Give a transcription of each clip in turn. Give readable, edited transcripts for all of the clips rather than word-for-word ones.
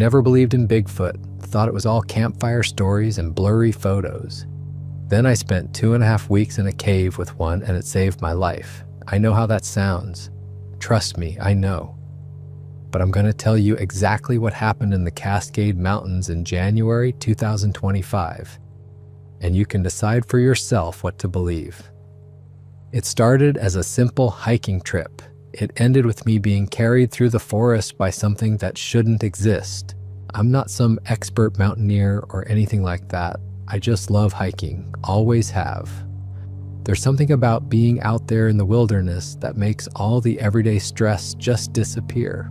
never believed in Bigfoot, thought it was all campfire stories and blurry photos. Then I spent 2.5 weeks in a cave with one, and it saved my life. I know how that sounds. Trust me, I know. But I'm going to tell you exactly what happened in the Cascade Mountains in January 2025, and you can decide for yourself what to believe. It started as a simple hiking trip. It ended with me being carried through the forest by something that shouldn't exist. I'm not some expert mountaineer or anything like that. I just love hiking, always have. There's something about being out there in the wilderness that makes all the everyday stress just disappear.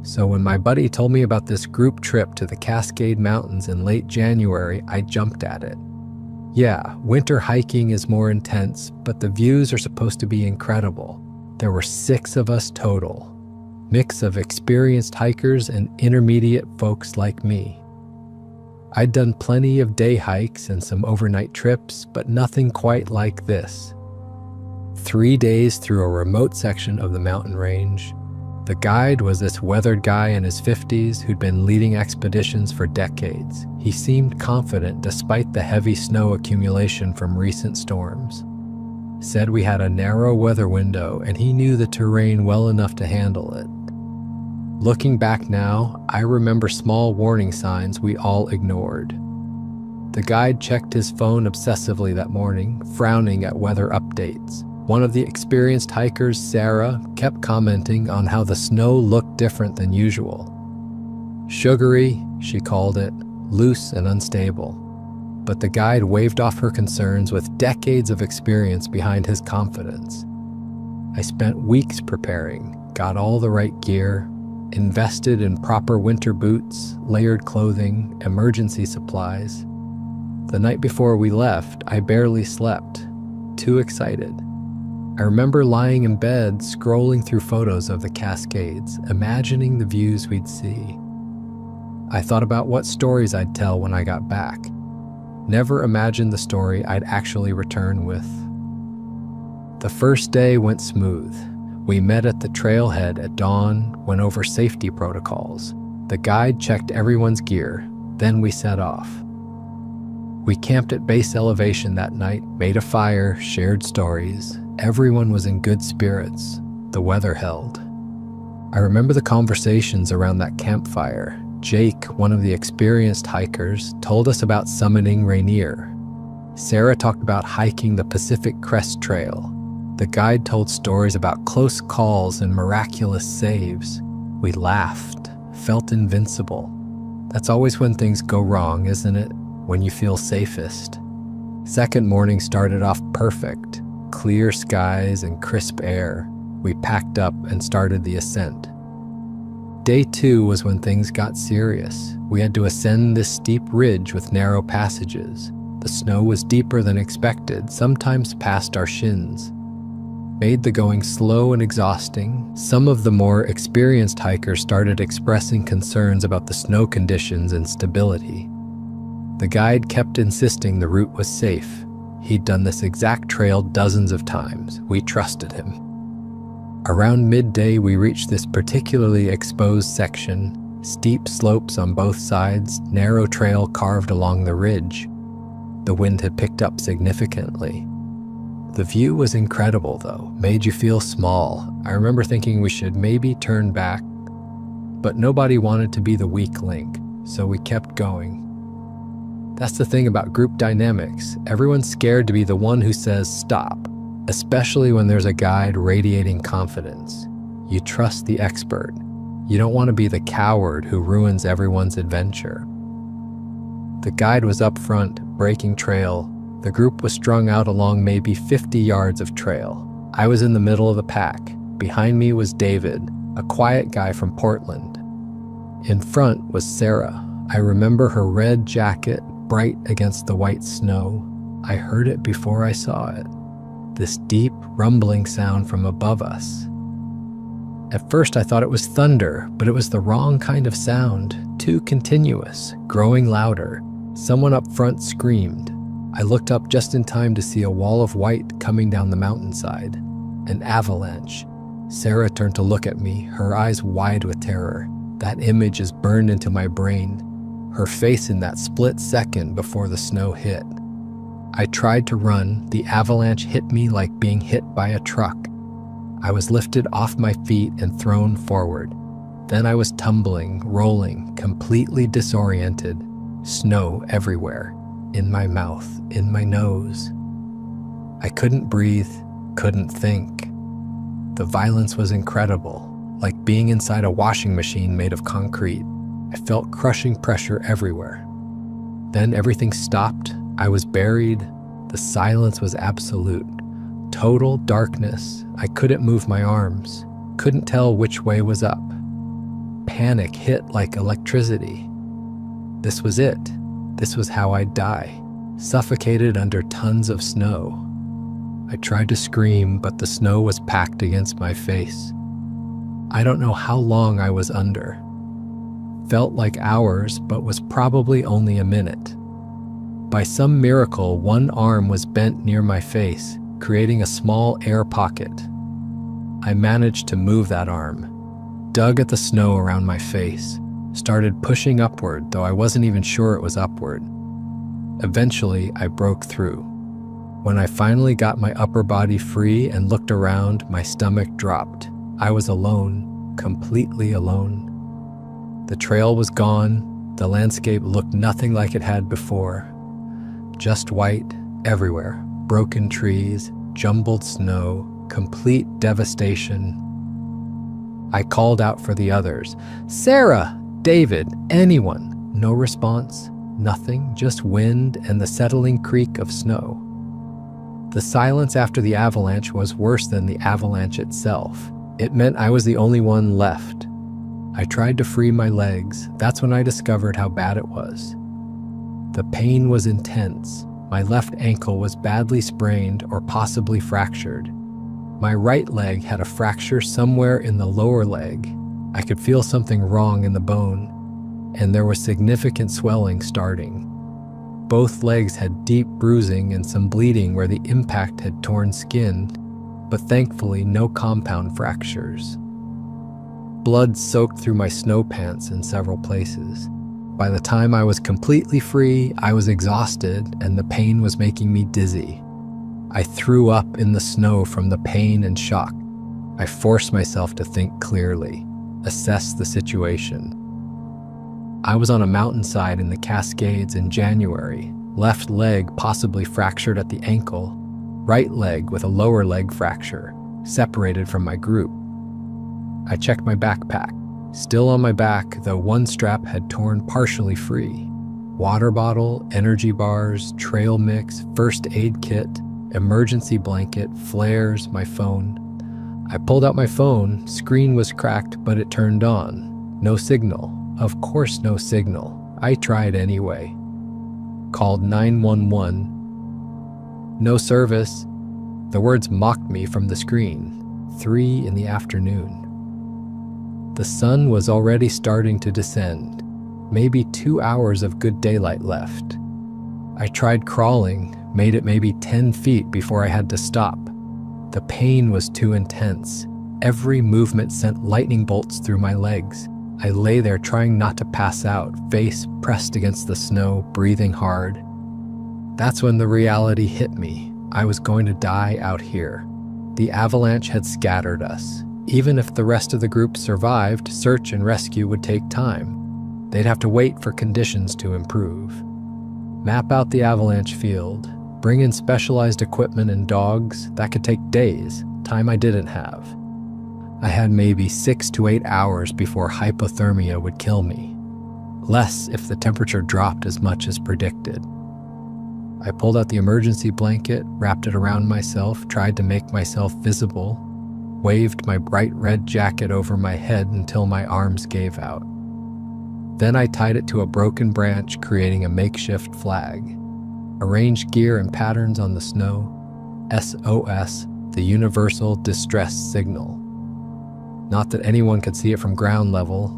So when my buddy told me about this group trip to the Cascade Mountains in late January, I jumped at it. Yeah, winter hiking is more intense, but the views are supposed to be incredible. There were 6 of us total, mix of experienced hikers and intermediate folks like me. I'd done plenty of day hikes and some overnight trips, but nothing quite like this. 3 days through a remote section of the mountain range. The guide was this weathered guy in his 50s who'd been leading expeditions for decades. He seemed confident despite the heavy snow accumulation from recent storms. Said we had a narrow weather window and he knew the terrain well enough to handle it. Looking back now, I remember small warning signs we all ignored. The guide checked his phone obsessively that morning, frowning at weather updates. One of the experienced hikers, Sarah, kept commenting on how the snow looked different than usual. Sugary, she called it, loose and unstable. But the guide waved off her concerns with decades of experience behind his confidence. I spent weeks preparing, got all the right gear, invested in proper winter boots, layered clothing, emergency supplies. The night before we left, I barely slept, too excited. I remember lying in bed, scrolling through photos of the Cascades, imagining the views we'd see. I thought about what stories I'd tell when I got back. Never imagined the story I'd actually return with. The first day went smooth. We met at the trailhead at dawn, went over safety protocols. The guide checked everyone's gear, then we set off. We camped at base elevation that night, made a fire, shared stories. Everyone was in good spirits. The weather held. I remember the conversations around that campfire. Jake, one of the experienced hikers, told us about summoning Rainier. Sarah talked about hiking the Pacific Crest Trail. The guide told stories about close calls and miraculous saves. We laughed, felt invincible. That's always when things go wrong, isn't it? When you feel safest. Second morning started off perfect. Clear skies and crisp air. We packed up and started the ascent. Day 2 was when things got serious. We had to ascend this steep ridge with narrow passages. The snow was deeper than expected, sometimes past our shins. Made the going slow and exhausting. Some of the more experienced hikers started expressing concerns about the snow conditions and stability. The guide kept insisting the route was safe. He'd done this exact trail dozens of times. We trusted him. Around midday, we reached this particularly exposed section, steep slopes on both sides, narrow trail carved along the ridge. The wind had picked up significantly. The view was incredible, though, made you feel small. I remember thinking we should maybe turn back, but nobody wanted to be the weak link, so we kept going. That's the thing about group dynamics. Everyone's scared to be the one who says stop, especially when there's a guide radiating confidence. You trust the expert. You don't want to be the coward who ruins everyone's adventure. The guide was up front, breaking trail. The group was strung out along maybe 50 yards of trail. I was in the middle of the pack. Behind me was David, a quiet guy from Portland. In front was Sarah. I remember her red jacket, bright against the white snow. I heard it before I saw it. This deep, rumbling sound from above us. At first I thought it was thunder, but it was the wrong kind of sound, too continuous, growing louder. Someone up front screamed. I looked up just in time to see a wall of white coming down the mountainside. An avalanche. Sarah turned to look at me, her eyes wide with terror. That image is burned into my brain, her face in that split second before the snow hit. I tried to run. The avalanche hit me like being hit by a truck. I was lifted off my feet and thrown forward. Then I was tumbling, rolling, completely disoriented, snow everywhere, in my mouth, in my nose. I couldn't breathe, couldn't think. The violence was incredible, like being inside a washing machine made of concrete. I felt crushing pressure everywhere. Then everything stopped. I was buried. The silence was absolute. Total darkness. I couldn't move my arms, couldn't tell which way was up. Panic hit like electricity. This was it. This was how I'd die, suffocated under tons of snow. I tried to scream, but the snow was packed against my face. I don't know how long I was under. Felt like hours, but was probably only a minute. By some miracle, one arm was bent near my face, creating a small air pocket. I managed to move that arm, dug at the snow around my face, started pushing upward, though I wasn't even sure it was upward. Eventually, I broke through. When I finally got my upper body free and looked around, my stomach dropped. I was alone, completely alone. The trail was gone. The landscape looked nothing like it had before. Just white everywhere, broken trees, jumbled snow, complete devastation. I called out for the others. Sarah, David, anyone. No response, nothing, just wind and the settling creak of snow. The silence after the avalanche was worse than the avalanche itself. It meant I was the only one left. I tried to free my legs. That's when I discovered how bad it was. The pain was intense. My left ankle was badly sprained or possibly fractured. My right leg had a fracture somewhere in the lower leg. I could feel something wrong in the bone, and there was significant swelling starting. Both legs had deep bruising and some bleeding where the impact had torn skin, but thankfully no compound fractures. Blood soaked through my snow pants in several places. By the time I was completely free, I was exhausted and the pain was making me dizzy. I threw up in the snow from the pain and shock. I forced myself to think clearly, assess the situation. I was on a mountainside in the Cascades in January, left leg possibly fractured at the ankle, right leg with a lower leg fracture, separated from my group. I checked my backpack, still on my back, though one strap had torn partially free. Water bottle, energy bars, trail mix, first aid kit, emergency blanket, flares, my phone. I pulled out my phone, screen was cracked, but it turned on. No signal. Of course no signal. I tried anyway. Called 911. No service. The words mocked me from the screen. 3 in the afternoon. The sun was already starting to descend. Maybe 2 hours of good daylight left. I tried crawling, made it maybe 10 feet before I had to stop. The pain was too intense. Every movement sent lightning bolts through my legs. I lay there trying not to pass out, face pressed against the snow, breathing hard. That's when the reality hit me. I was going to die out here. The avalanche had scattered us. Even if the rest of the group survived, search and rescue would take time. They'd have to wait for conditions to improve. Map out the avalanche field. Bring in specialized equipment and dogs. That could take days, time I didn't have. I had maybe 6 to 8 hours before hypothermia would kill me. Less if the temperature dropped as much as predicted. I pulled out the emergency blanket, wrapped it around myself, tried to make myself visible, waved my bright red jacket over my head until my arms gave out. Then I tied it to a broken branch, creating a makeshift flag. Arranged gear and patterns on the snow. SOS, the universal distress signal. Not that anyone could see it from ground level.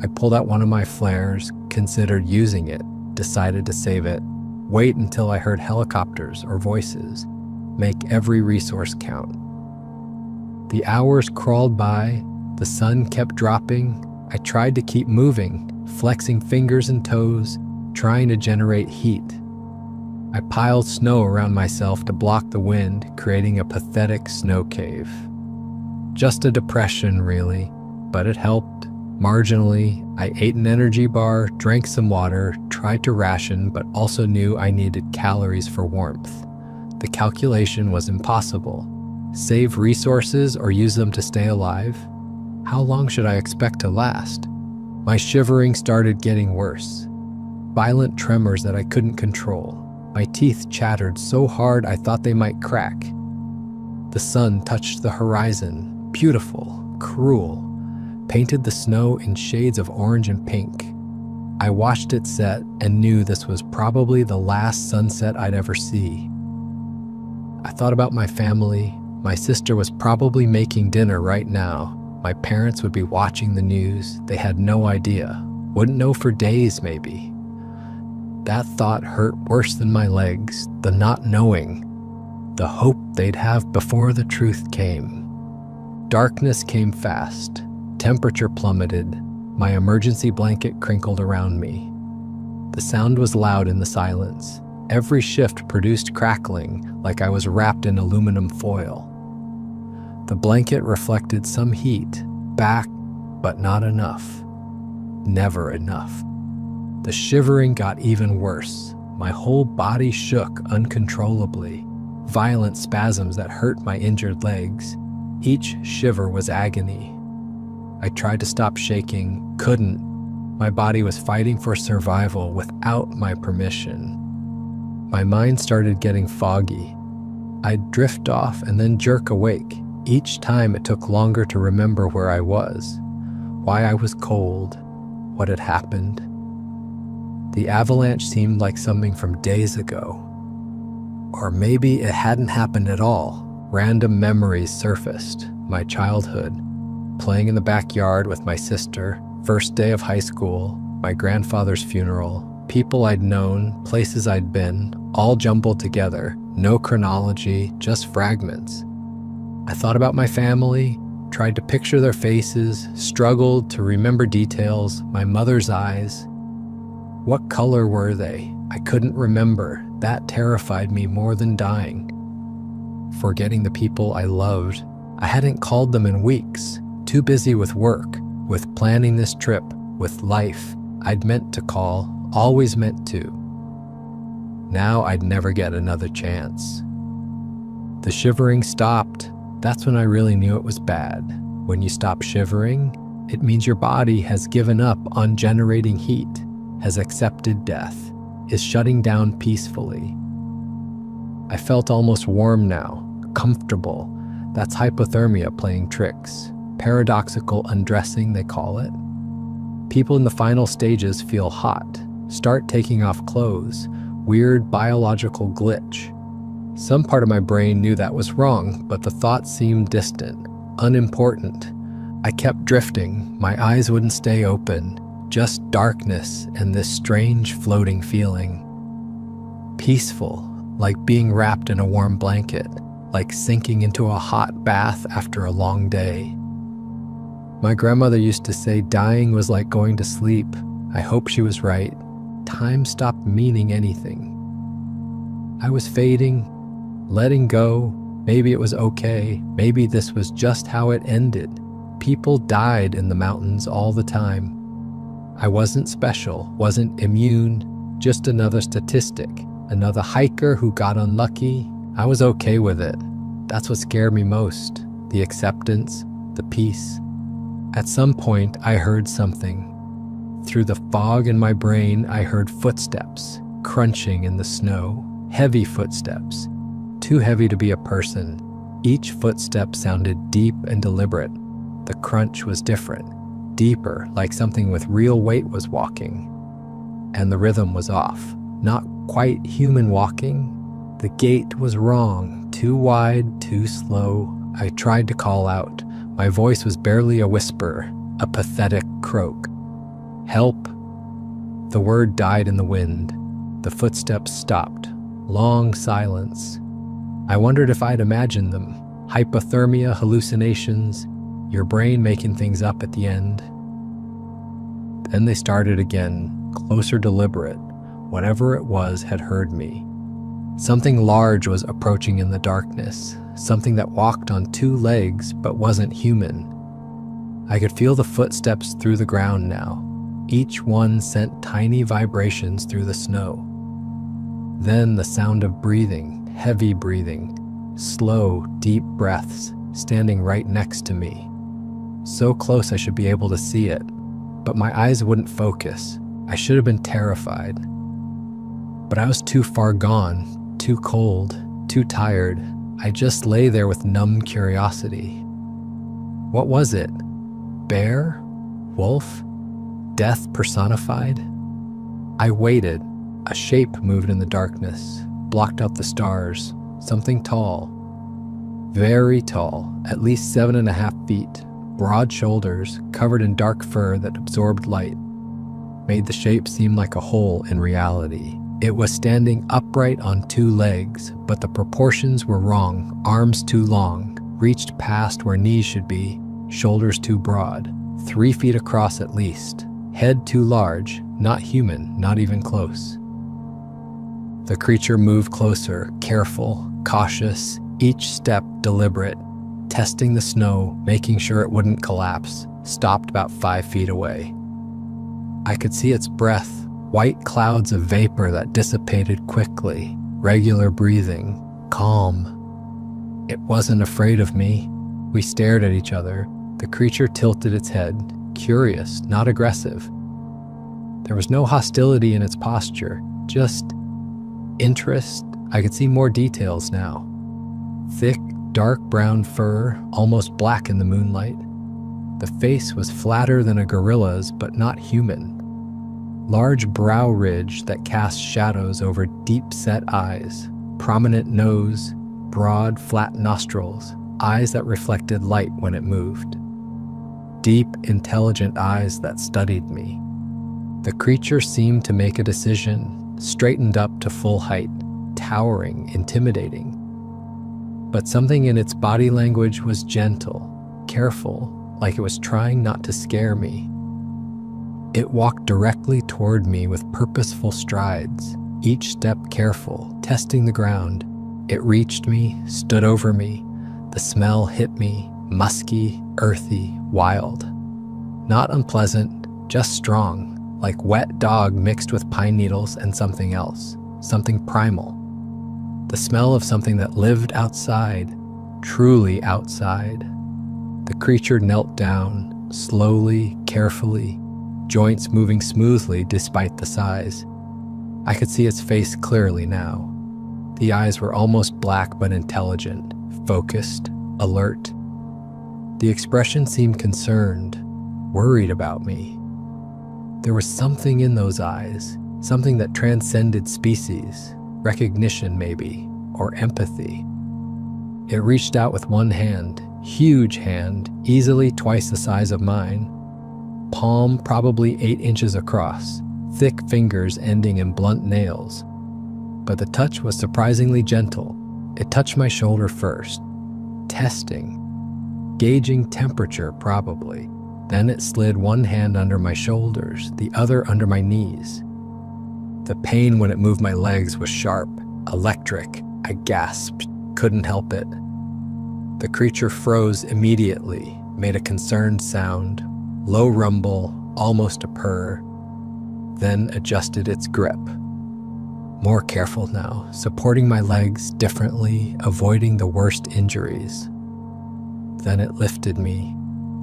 I pulled out one of my flares, considered using it, decided to save it, wait until I heard helicopters or voices, make every resource count. The hours crawled by, the sun kept dropping, I tried to keep moving, flexing fingers and toes, trying to generate heat. I piled snow around myself to block the wind, creating a pathetic snow cave. Just a depression, really, but it helped. Marginally, I ate an energy bar, drank some water, tried to ration, but also knew I needed calories for warmth. The calculation was impossible. Save resources or use them to stay alive? How long should I expect to last? My shivering started getting worse. Violent tremors that I couldn't control. My teeth chattered so hard I thought they might crack. The sun touched the horizon, beautiful, cruel, painted the snow in shades of orange and pink. I watched it set and knew this was probably the last sunset I'd ever see. I thought about my family. My sister was probably making dinner right now. My parents would be watching the news. They had no idea. Wouldn't know for days, maybe. That thought hurt worse than my legs, the not knowing, the hope they'd have before the truth came. Darkness came fast. Temperature plummeted. My emergency blanket crinkled around me. The sound was loud in the silence. Every shift produced crackling, like I was wrapped in aluminum foil. The blanket reflected some heat, back, but not enough. Never enough. The shivering got even worse. My whole body shook uncontrollably, violent spasms that hurt my injured legs. Each shiver was agony. I tried to stop shaking, couldn't. My body was fighting for survival without my permission. My mind started getting foggy. I'd drift off and then jerk awake. Each time it took longer to remember where I was, why I was cold, what had happened. The avalanche seemed like something from days ago. Or maybe it hadn't happened at all. Random memories surfaced. My childhood, playing in the backyard with my sister, first day of high school, my grandfather's funeral, people I'd known, places I'd been, all jumbled together. No chronology, just fragments. I thought about my family, tried to picture their faces, struggled to remember details, my mother's eyes. What color were they? I couldn't remember. That terrified me more than dying. Forgetting the people I loved. I hadn't called them in weeks, too busy with work, with planning this trip, with life. I'd meant to call, always meant to. Now I'd never get another chance. The shivering stopped. That's when I really knew it was bad. When you stop shivering, it means your body has given up on generating heat, has accepted death, is shutting down peacefully. I felt almost warm now, comfortable. That's hypothermia playing tricks. Paradoxical undressing, they call it. People in the final stages feel hot, start taking off clothes, weird biological glitch. Some part of my brain knew that was wrong, but the thought seemed distant, unimportant. I kept drifting, my eyes wouldn't stay open, just darkness and this strange floating feeling. Peaceful, like being wrapped in a warm blanket, like sinking into a hot bath after a long day. My grandmother used to say dying was like going to sleep. I hope she was right. Time stopped meaning anything. I was fading, letting go. Maybe it was okay. Maybe this was just how it ended. People died in the mountains all the time. I wasn't special, wasn't immune, just another statistic, another hiker who got unlucky. I was okay with it. That's what scared me most, the acceptance, the peace. At some point, I heard something. Through the fog in my brain, I heard footsteps, crunching in the snow, heavy footsteps, too heavy to be a person. Each footstep sounded deep and deliberate. The crunch was different, deeper, like something with real weight was walking. And the rhythm was off, not quite human walking. The gait was wrong, too wide, too slow. I tried to call out. My voice was barely a whisper, a pathetic croak. Help. The word died in the wind. The footsteps stopped. Long silence. I wondered if I'd imagined them. Hypothermia, hallucinations, your brain making things up at the end. Then they started again, closer, deliberate. Whatever it was had heard me. Something large was approaching in the darkness, something that walked on two legs but wasn't human. I could feel the footsteps through the ground now. Each one sent tiny vibrations through the snow. Then the sound of breathing, heavy breathing, slow, deep breaths, standing right next to me. So close I should be able to see it, but my eyes wouldn't focus. I should have been terrified. But I was too far gone, too cold, too tired. I just lay there with numb curiosity. What was it? Bear? Wolf? Death personified? I waited. A shape moved in the darkness, blocked out the stars. Something tall. Very tall, at least 7.5 feet. Broad shoulders, covered in dark fur that absorbed light, made the shape seem like a hole in reality. It was standing upright on two legs, but the proportions were wrong. Arms too long, reached past where knees should be, shoulders too broad, 3 feet across at least. Head too large, not human, not even close. The creature moved closer, careful, cautious, each step deliberate, testing the snow, making sure it wouldn't collapse, stopped about 5 feet away. I could see its breath, white clouds of vapor that dissipated quickly, regular breathing, calm. It wasn't afraid of me. We stared at each other. The creature tilted its head, curious, not aggressive. There was no hostility in its posture, just interest. I could see more details now. Thick, dark brown fur, almost black in the moonlight. The face was flatter than a gorilla's, but not human. Large brow ridge that cast shadows over deep-set eyes, prominent nose, broad, flat nostrils, eyes that reflected light when it moved. Deep, intelligent eyes that studied me. The creature seemed to make a decision, straightened up to full height, towering, intimidating. But something in its body language was gentle, careful, like it was trying not to scare me. It walked directly toward me with purposeful strides, each step careful, testing the ground. It reached me, stood over me. The smell hit me, musky, earthy, wild. Not unpleasant, just strong, like wet dog mixed with pine needles and something else, something primal. The smell of something that lived outside, truly outside. The creature knelt down, slowly, carefully, joints moving smoothly despite the size. I could see its face clearly now. The eyes were almost black but intelligent, focused, alert. The expression seemed concerned, worried about me. There was something in those eyes, something that transcended species, recognition maybe, or empathy. It reached out with one hand, huge hand, easily twice the size of mine. Palm probably 8 inches across, thick fingers ending in blunt nails. But the touch was surprisingly gentle. It touched my shoulder first, testing, gauging temperature probably. Then it slid one hand under my shoulders, the other under my knees. The pain when it moved my legs was sharp, electric. I gasped, couldn't help it. The creature froze immediately, made a concerned sound, low rumble, almost a purr, then adjusted its grip. More careful now, supporting my legs differently, avoiding the worst injuries. Then it lifted me.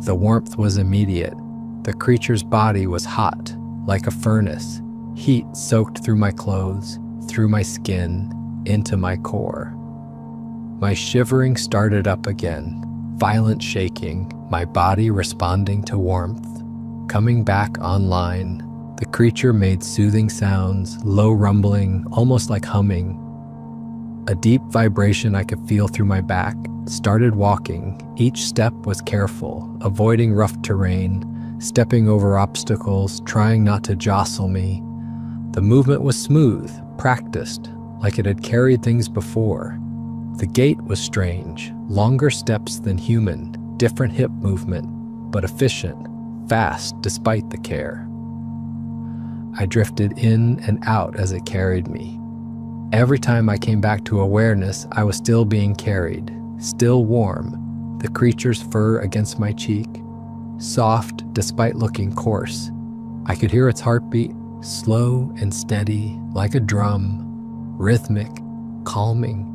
The warmth was immediate. The creature's body was hot, like a furnace. Heat soaked through my clothes, through my skin, into my core. My shivering started up again, violent shaking, my body responding to warmth. Coming back online, the creature made soothing sounds, low rumbling, almost like humming. A deep vibration I could feel through my back. Started walking. Each step was careful, avoiding rough terrain, stepping over obstacles, trying not to jostle me. The movement was smooth, practiced, like it had carried things before. The gait was strange, longer steps than human, different hip movement, but efficient, fast despite the care. I drifted in and out as it carried me. Every time I came back to awareness, I was still being carried, still warm, the creature's fur against my cheek, soft despite looking coarse. I could hear its heartbeat, slow and steady, like a drum, rhythmic, calming.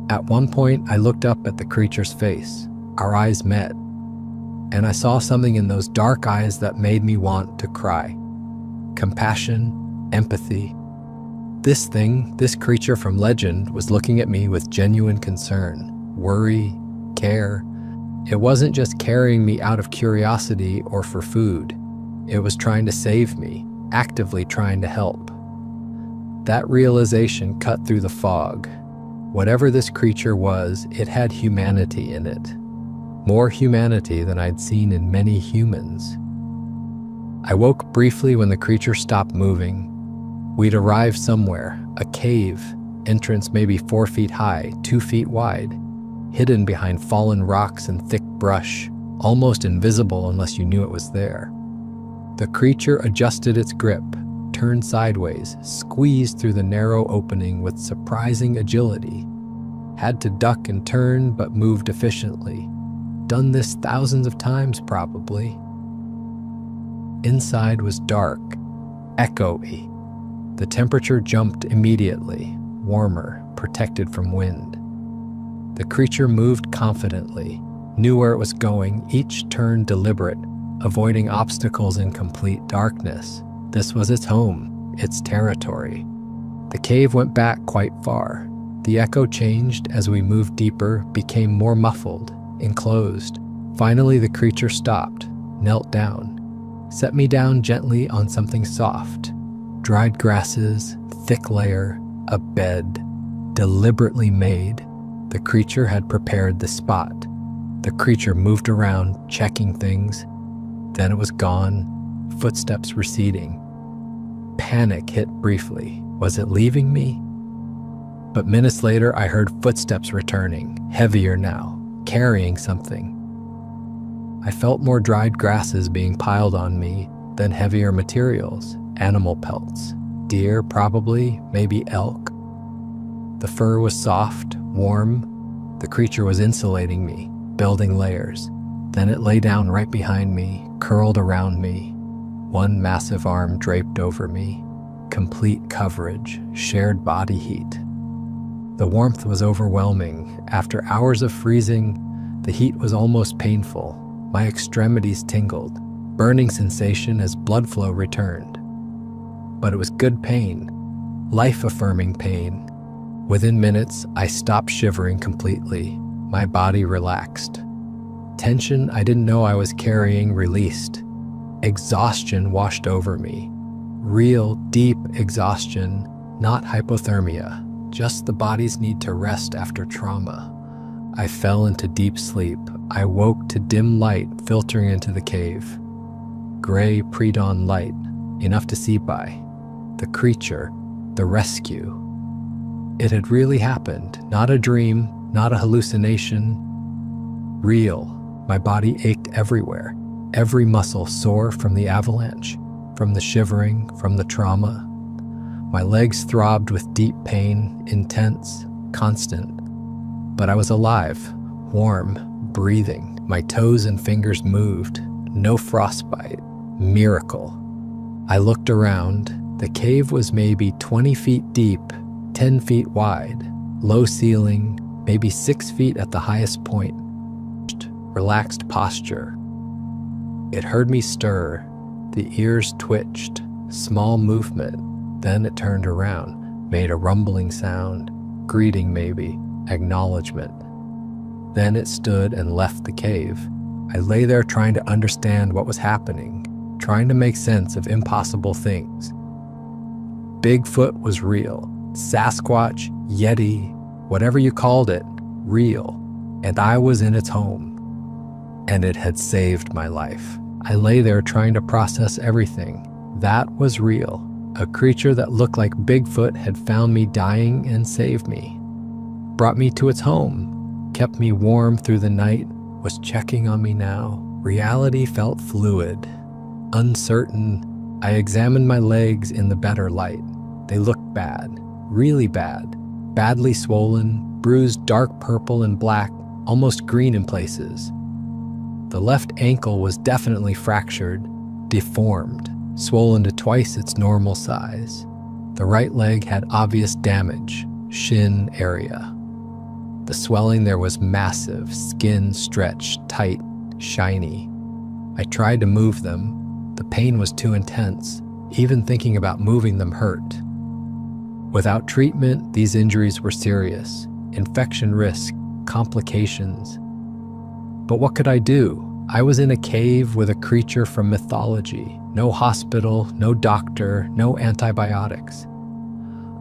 At one point, I looked up at the creature's face. Our eyes met, and I saw something in those dark eyes that made me want to cry. Compassion, empathy. This thing, this creature from legend, was looking at me with genuine concern, worry, care. It wasn't just carrying me out of curiosity or for food. It was trying to save me, actively trying to help. That realization cut through the fog. Whatever this creature was, it had humanity in it. More humanity than I'd seen in many humans. I woke briefly when the creature stopped moving. We'd arrived somewhere, a cave, entrance maybe 4 feet high, 2 feet wide, hidden behind fallen rocks and thick brush, almost invisible unless you knew it was there. The creature adjusted its grip, turned sideways, squeezed through the narrow opening with surprising agility. Had to duck and turn, but moved efficiently. Done this thousands of times, probably. Inside was dark, echoey. The temperature jumped immediately, warmer, protected from wind. The creature moved confidently, knew where it was going, each turn deliberate, avoiding obstacles in complete darkness. This was its home, its territory. The cave went back quite far. The echo changed as we moved deeper, became more muffled, enclosed. Finally, the creature stopped, knelt down, set me down gently on something soft. Dried grasses, thick layer, a bed, deliberately made. The creature had prepared the spot. The creature moved around, checking things. Then it was gone, footsteps receding. Panic hit briefly. Was it leaving me? But minutes later, I heard footsteps returning, heavier now, carrying something. I felt more dried grasses being piled on me, then heavier materials, animal pelts, deer probably, maybe elk. The fur was soft, warm. The creature was insulating me, building layers. Then it lay down right behind me, curled around me. One massive arm draped over me. Complete coverage, shared body heat. The warmth was overwhelming. After hours of freezing, the heat was almost painful. My extremities tingled, burning sensation as blood flow returned. But it was good pain, life-affirming pain. Within minutes, I stopped shivering completely. My body relaxed. Tension I didn't know I was carrying released. Exhaustion washed over me. Real, deep exhaustion, not hypothermia, just the body's need to rest after trauma. I fell into deep sleep. I woke to dim light filtering into the cave. Gray pre-dawn light, enough to see by. The creature, the rescue. It had really happened, not a dream, not a hallucination. Real. My body ached everywhere, every muscle sore from the avalanche, from the shivering, from the trauma. My legs throbbed with deep pain, intense, constant. But I was alive, warm, breathing. My toes and fingers moved. No frostbite. Miracle. I looked around. The cave was maybe 20 feet deep, 10 feet wide, low ceiling, maybe 6 feet at the highest point. Relaxed posture. It heard me stir. The ears twitched. Small movement. Then it turned around, made a rumbling sound. Greeting maybe. Acknowledgement. Then it stood and left the cave. I lay there trying to understand what was happening, trying to make sense of impossible things. Bigfoot was real. Sasquatch, Yeti, whatever you called it, real. And I was in its home. And it had saved my life. I lay there trying to process everything. That was real. A creature that looked like Bigfoot had found me dying and saved me. Brought me to its home. Kept me warm through the night. Was checking on me now. Reality felt fluid. Uncertain. I examined my legs in the better light. They looked bad, really bad, badly swollen, bruised dark purple and black, almost green in places. The left ankle was definitely fractured, deformed, swollen to twice its normal size. The right leg had obvious damage, shin area. The swelling there was massive, skin stretched, tight, shiny. I tried to move them. The pain was too intense. Even thinking about moving them hurt. Without treatment, these injuries were serious. Infection risk, complications. But what could I do? I was in a cave with a creature from mythology. No hospital, no doctor, no antibiotics.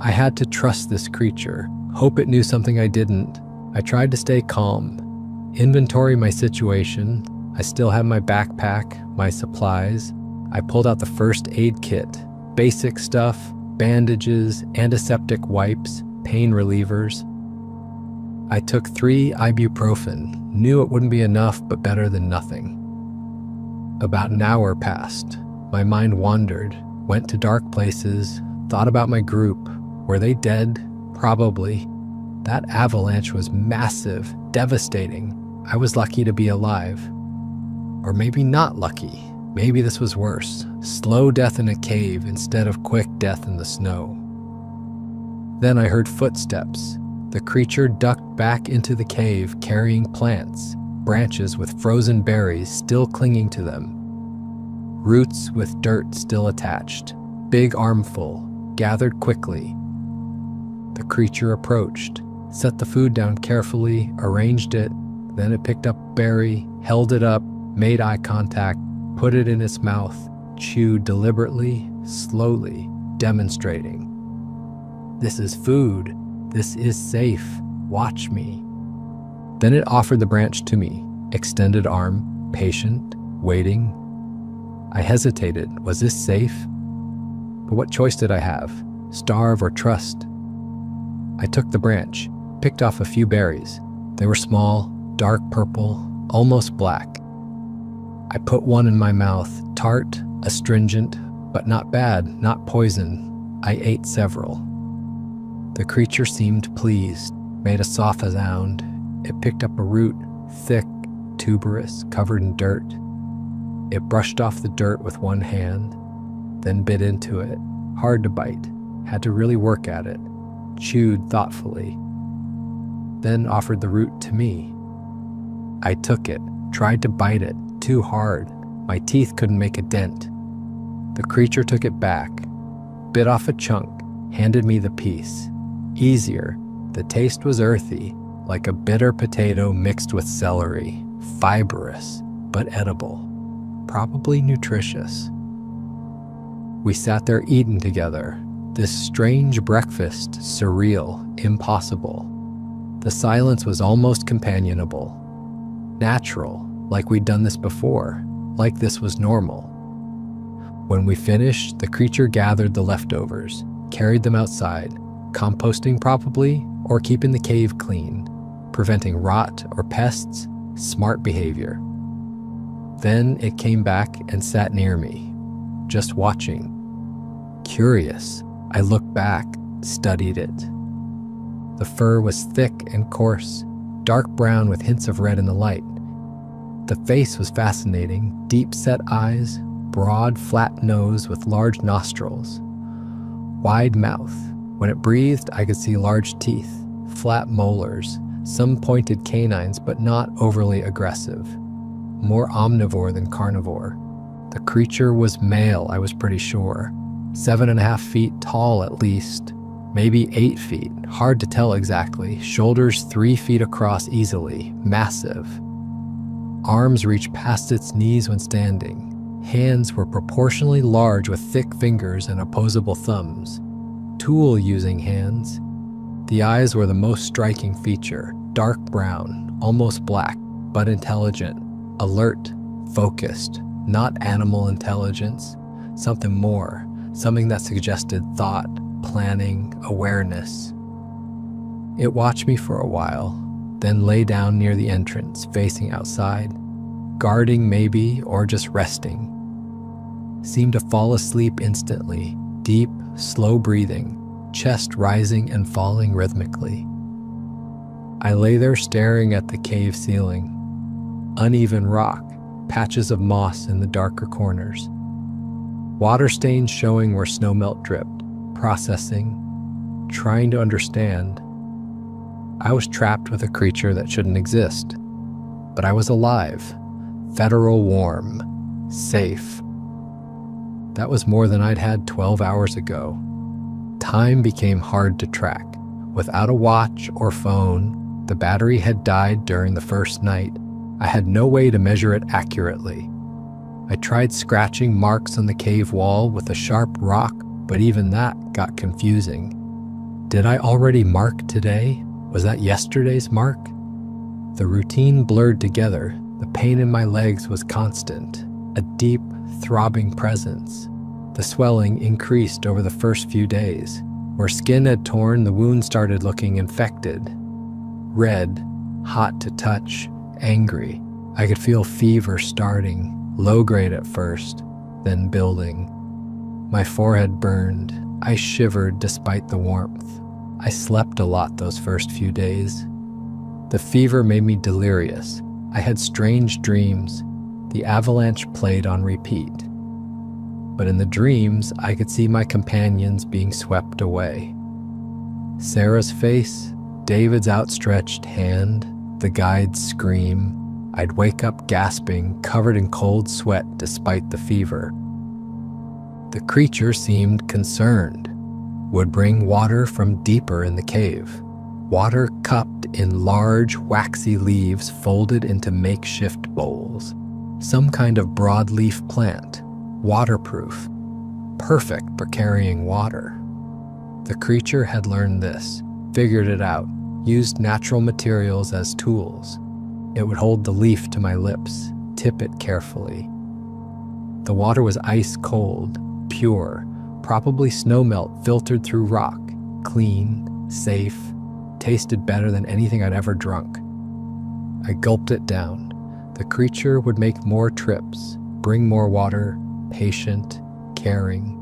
I had to trust this creature, hope it knew something I didn't. I tried to stay calm, inventory my situation. I still had my backpack, my supplies. I pulled out the first aid kit, basic stuff, bandages, antiseptic wipes, pain relievers. I took 3 ibuprofen, knew it wouldn't be enough, but better than nothing. About an hour passed. My mind wandered, went to dark places, thought about my group. Were they dead? Probably. That avalanche was massive, devastating. I was lucky to be alive. Or maybe not lucky. Maybe this was worse. Slow death in a cave instead of quick death in the snow. Then I heard footsteps. The creature ducked back into the cave carrying plants, branches with frozen berries still clinging to them, roots with dirt still attached, big armful, gathered quickly. The creature approached, set the food down carefully, arranged it, then it picked up a berry, held it up, made eye contact, put it in its mouth, chewed deliberately, slowly, demonstrating. This is food. This is safe. Watch me. Then it offered the branch to me, extended arm, patient, waiting. I hesitated. Was this safe? But what choice did I have? Starve or trust? I took the branch, picked off a few berries. They were small, dark purple, almost black. I put one in my mouth, tart, astringent, but not bad, not poison. I ate several. The creature seemed pleased, made a soft sound. It picked up a root, thick, tuberous, covered in dirt. It brushed off the dirt with one hand, then bit into it. Hard to bite, had to really work at it. Chewed thoughtfully. Then offered the root to me. I took it, tried to bite it, too hard. My teeth couldn't make a dent. The creature took it back, bit off a chunk, handed me the piece. Easier. The taste was earthy, like a bitter potato mixed with celery, fibrous, but edible, probably nutritious. We sat there eating together, this strange breakfast, surreal, impossible. The silence was almost companionable, natural, like we'd done this before, like this was normal. When we finished, the creature gathered the leftovers, carried them outside, composting probably, or keeping the cave clean, preventing rot or pests, smart behavior. Then it came back and sat near me, just watching. Curious, I looked back, studied it. The fur was thick and coarse, dark brown with hints of red in the light. The face was fascinating, deep-set eyes, broad, flat nose with large nostrils, wide mouth. When it breathed, I could see large teeth, flat molars, some pointed canines, but not overly aggressive. More omnivore than carnivore. The creature was male, I was pretty sure. 7.5 feet tall at least, maybe 8 feet, hard to tell exactly. Shoulders 3 feet across easily, massive. Arms reached past its knees when standing. Hands were proportionally large with thick fingers and opposable thumbs. Tool-using hands. The eyes were the most striking feature, dark brown, almost black, but intelligent, alert, focused, not animal intelligence, something more, something that suggested thought, planning, awareness. It watched me for a while, then lay down near the entrance, facing outside, guarding maybe, or just resting. seemed to fall asleep instantly, deep, slow breathing, chest rising and falling rhythmically. I lay there staring at the cave ceiling. Uneven rock, patches of moss in the darker corners. Water stains showing where snowmelt dripped, processing, trying to understand. I was trapped with a creature that shouldn't exist, but I was alive, federal warm, safe. That was more than I'd had 12 hours ago. Time became hard to track. Without a watch or phone, the battery had died during the first night. I had no way to measure it accurately. I tried scratching marks on the cave wall with a sharp rock, but even that got confusing. Did I already mark today? Was that yesterday's mark? The routine blurred together. The pain in my legs was constant, a deep, throbbing presence. The swelling increased over the first few days. Where skin had torn, the wound started looking infected. Red, hot to touch, angry. I could feel fever starting, low grade at first, then building. My forehead burned. I shivered despite the warmth. I slept a lot those first few days. The fever made me delirious. I had strange dreams. The avalanche played on repeat. But in the dreams, I could see my companions being swept away. Sarah's face, David's outstretched hand, the guide's scream. I'd wake up gasping, covered in cold sweat despite the fever. The creature seemed concerned. Would bring water from deeper in the cave. Water cupped in large, waxy leaves folded into makeshift bowls. Some kind of broadleaf plant, waterproof, perfect for carrying water. The creature had learned this, figured it out, used natural materials as tools. It would hold the leaf to my lips, tip it carefully. The water was ice cold, pure, probably snowmelt filtered through rock, clean, safe, tasted better than anything I'd ever drunk. I gulped it down. The creature would make more trips, bring more water, patient, caring.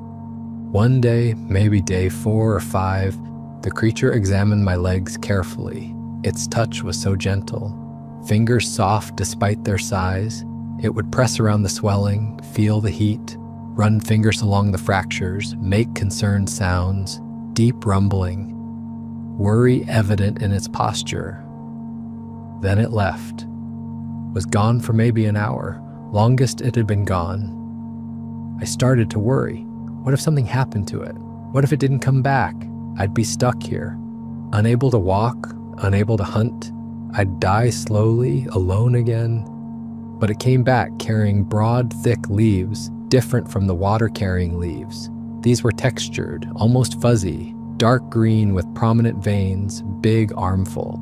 One day, maybe day 4 or 5, the creature examined my legs carefully. Its touch was so gentle. Fingers soft despite their size. It would press around the swelling, feel the heat, run fingers along the fractures, make concerned sounds, deep rumbling, worry evident in its posture. Then it left. Was gone for maybe an hour, longest it had been gone. I started to worry. What if something happened to it? What if it didn't come back? I'd be stuck here, unable to walk, unable to hunt. I'd die slowly, alone again. But it came back carrying broad, thick leaves, different from the water-carrying leaves. These were textured, almost fuzzy, dark green with prominent veins, big armful.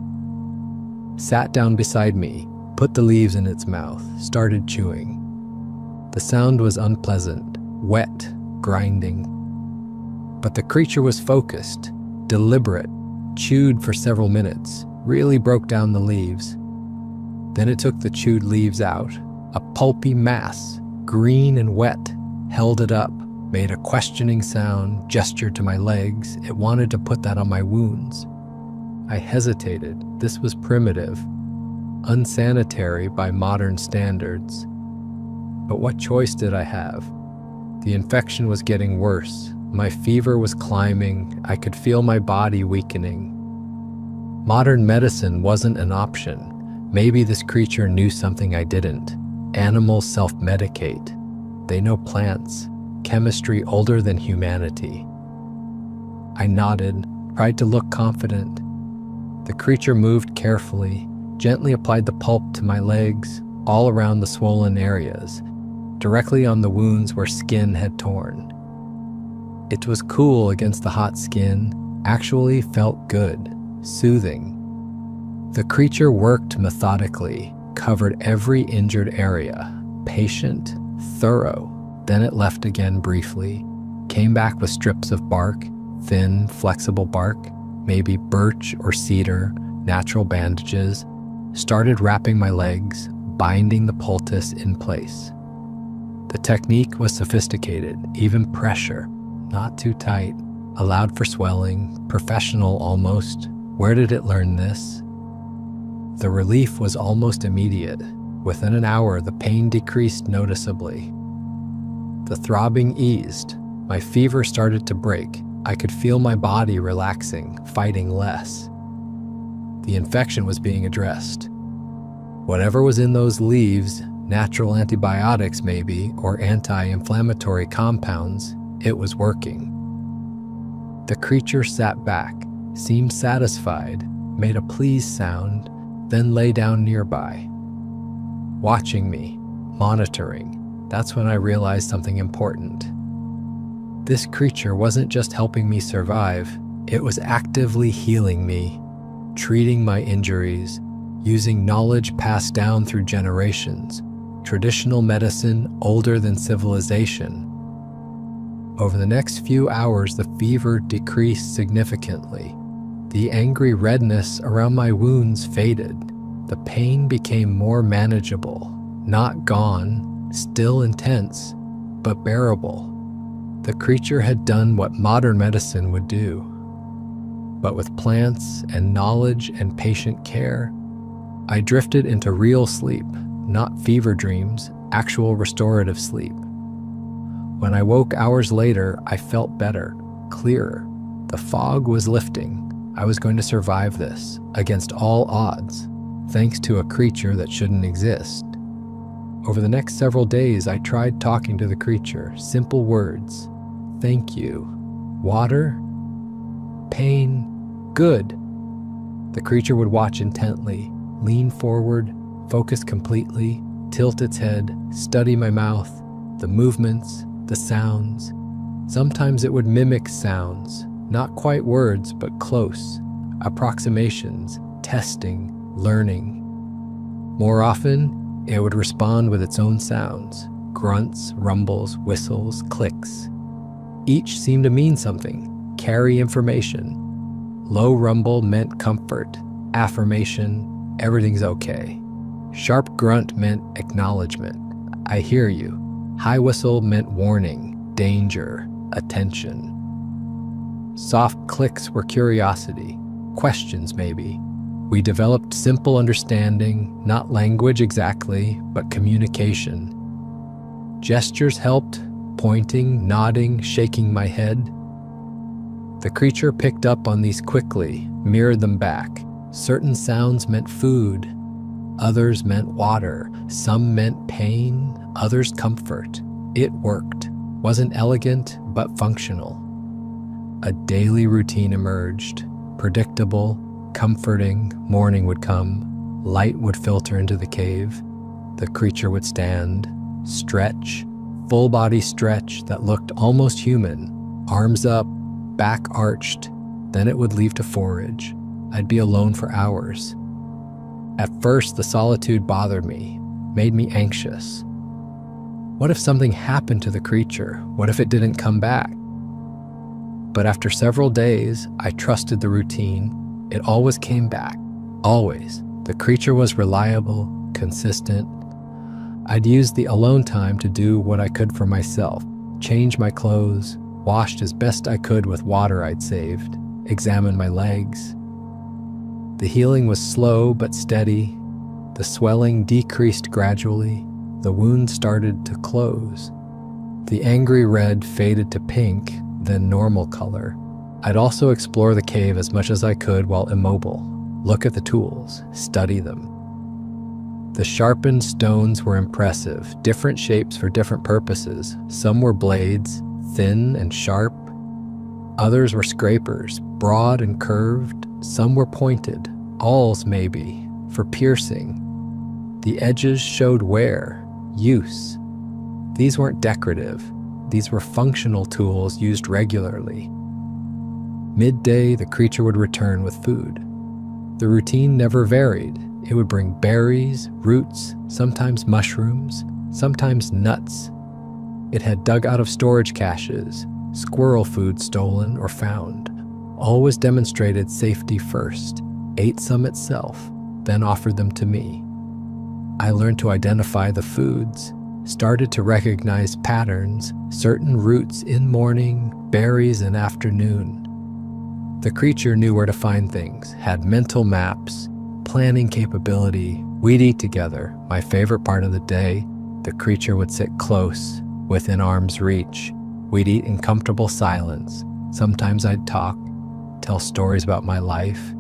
Sat down beside me, put the leaves in its mouth, started chewing. The sound was unpleasant, wet, grinding. But the creature was focused, deliberate, chewed for several minutes, really broke down the leaves. Then it took the chewed leaves out, a pulpy mass, green and wet, held it up, made a questioning sound, gestured to my legs. It wanted to put that on my wounds. I hesitated. This was primitive, unsanitary by modern standards. But what choice did I have? The infection was getting worse. My fever was climbing. I could feel my body weakening. Modern medicine wasn't an option. Maybe this creature knew something I didn't. Animals self-medicate. They know plants, chemistry older than humanity. I nodded, tried to look confident. The creature moved carefully, gently applied the pulp to my legs, all around the swollen areas, directly on the wounds where skin had torn. It was cool against the hot skin, actually felt good, soothing. The creature worked methodically, covered every injured area, patient, thorough. Then it left again briefly, came back with strips of bark, thin, flexible bark, maybe birch or cedar, natural bandages, started wrapping my legs, binding the poultice in place. The technique was sophisticated, even pressure, not too tight, allowed for swelling, professional almost. Where did it learn this? The relief was almost immediate. Within an hour, the pain decreased noticeably. The throbbing eased. My fever started to break. I could feel my body relaxing, fighting less. The infection was being addressed. Whatever was in those leaves, natural antibiotics maybe, or anti-inflammatory compounds, it was working. The creature sat back, seemed satisfied, made a please sound, then lay down nearby. Watching me, monitoring. That's when I realized something important. This creature wasn't just helping me survive, it was actively healing me, treating my injuries, using knowledge passed down through generations, traditional medicine older than civilization. Over the next few hours, the fever decreased significantly. The angry redness around my wounds faded. The pain became more manageable, not gone, still intense, but bearable. The creature had done what modern medicine would do. But with plants and knowledge and patient care, I drifted into real sleep, not fever dreams, actual restorative sleep. When I woke hours later, I felt better, clearer. The fog was lifting. I was going to survive this, against all odds, thanks to a creature that shouldn't exist. Over the next several days, I tried talking to the creature, simple words. Thank you. Water? Pain? Good. The creature would watch intently, lean forward, focus completely, tilt its head, study my mouth, the movements, the sounds. Sometimes it would mimic sounds, not quite words, but close, approximations, testing, learning. More often, it would respond with its own sounds, grunts, rumbles, whistles, clicks. Each seemed to mean something, carry information. Low rumble meant comfort, affirmation, everything's okay. Sharp grunt meant acknowledgement, I hear you. High whistle meant warning, danger, attention. Soft clicks were curiosity, questions maybe. We developed simple understanding, not language exactly, but communication. Gestures helped, pointing, nodding, shaking my head. The creature picked up on these quickly, mirrored them back. Certain sounds meant food, others meant water, some meant pain, others comfort. It worked. Wasn't elegant, but functional. A daily routine emerged, predictable, comforting. Morning would come, light would filter into the cave, the creature would stand, stretch, full body stretch that looked almost human, arms up, back arched, then it would leave to forage. I'd be alone for hours. At first, the solitude bothered me, made me anxious. What if something happened to the creature? What if it didn't come back? But after several days, I trusted the routine. It always came back. Always. The creature was reliable, consistent. I'd use the alone time to do what I could for myself. Change my clothes, washed as best I could with water I'd saved, examine my legs. The healing was slow but steady. The swelling decreased gradually. The wound started to close. The angry red faded to pink, then normal color. I'd also explore the cave as much as I could while immobile. Look at the tools, study them. The sharpened stones were impressive, different shapes for different purposes. Some were blades, thin and sharp. Others were scrapers, broad and curved. Some were pointed, awls maybe, for piercing. The edges showed wear, use. These weren't decorative. These were functional tools used regularly. Midday, the creature would return with food. The routine never varied. It would bring berries, roots, sometimes mushrooms, sometimes nuts. It had dug out of storage caches, squirrel food stolen or found. Always demonstrated safety first, ate some itself, then offered them to me. I learned to identify the foods, started to recognize patterns, certain roots in morning, berries in afternoon. The creature knew where to find things, had mental maps, planning capability. We'd eat together. My favorite part of the day, the creature would sit close, within arm's reach. We'd eat in comfortable silence. Sometimes I'd talk, tell stories about my life.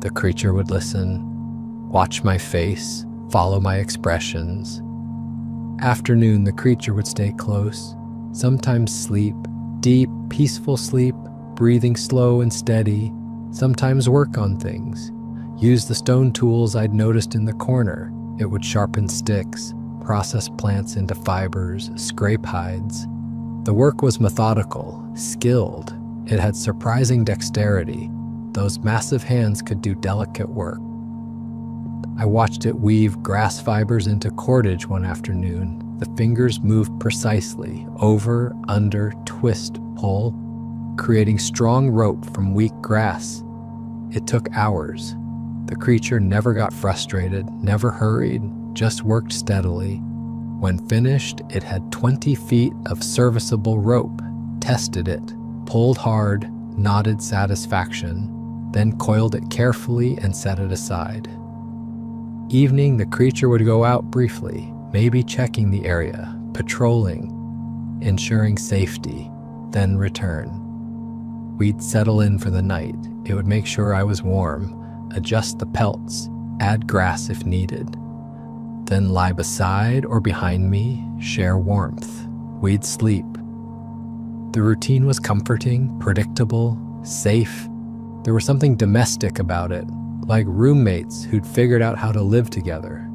The creature would listen, watch my face, follow my expressions. Afternoon, the creature would stay close, sometimes sleep, deep, peaceful sleep, breathing slow and steady, sometimes work on things. Use the stone tools I'd noticed in the corner. It would sharpen sticks, process plants into fibers, scrape hides. The work was methodical, skilled. It had surprising dexterity. Those massive hands could do delicate work. I watched it weave grass fibers into cordage one afternoon. The fingers moved precisely, over, under, twist, pull, creating strong rope from weak grass. It took hours. The creature never got frustrated, never hurried, just worked steadily. When finished, it had 20 feet of serviceable rope, tested it, pulled hard, nodded satisfaction, then coiled it carefully and set it aside. Evening, the creature would go out briefly, maybe checking the area, patrolling, ensuring safety, then return. We'd settle in for the night. It would make sure I was warm, adjust the pelts, add grass if needed, then lie beside or behind me, share warmth. We'd sleep. The routine was comforting, predictable, safe. There was something domestic about it, like roommates who'd figured out how to live together.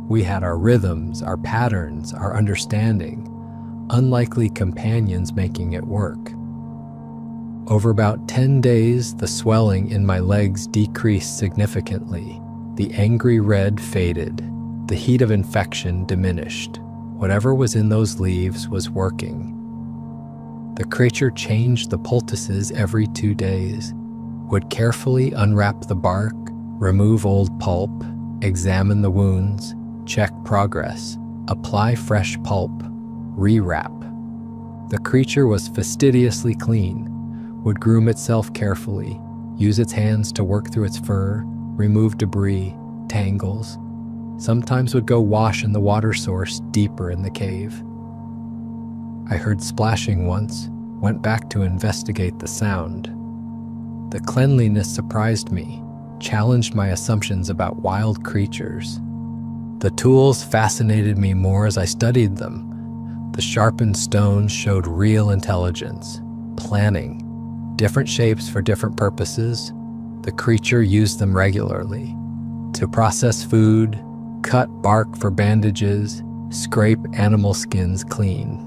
We had our rhythms, our patterns, our understanding, unlikely companions making it work. Over about 10 days, the swelling in my legs decreased significantly. The angry red faded. The heat of infection diminished. Whatever was in those leaves was working. The creature changed the poultices every 2 days, would carefully unwrap the bark, remove old pulp, examine the wounds, check progress, apply fresh pulp, rewrap. The creature was fastidiously clean, would groom itself carefully, use its hands to work through its fur, remove debris, tangles. Sometimes would go wash in the water source deeper in the cave. I heard splashing once, went back to investigate the sound. The cleanliness surprised me, challenged my assumptions about wild creatures. The tools fascinated me more as I studied them. The sharpened stones showed real intelligence, planning, different shapes for different purposes. The creature used them regularly to process food, cut bark for bandages, scrape animal skins clean.